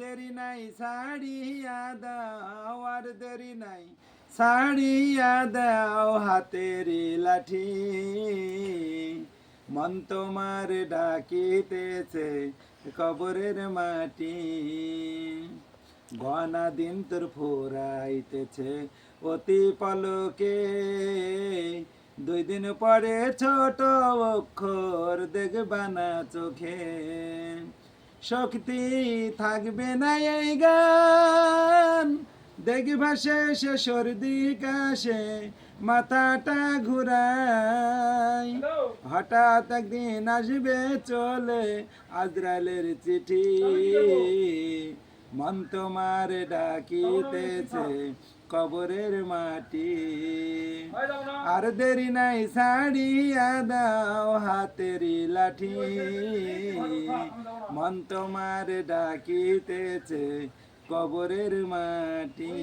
দেরি নাই ছাড়িয়া দাও, আর দেরি নাই ছাড়িয়া দাও হাতেরি লাঠি। মন তোমার ডাকিতেছে কবরের মাটি। গনা দিন তোর ফুরাইতেছে অতি পলকে, 2 দিন পরে ছোট অক্ষর দেখবা না চোখে। শক্তি থাকবে না এই গান দেখবা শেষে সর্দি কাশে মাথাটা ঘুরাই। হঠাৎ একদিন আসবে চলে আজরাইলের চিঠি, মন তোমার ডাকিতেছে কবরের মাটি। আর দেরি নাই ছাড়িয়া দাও হাতেরি লাঠি। মন তোমার ডাকিতেছে কবরের মাটি।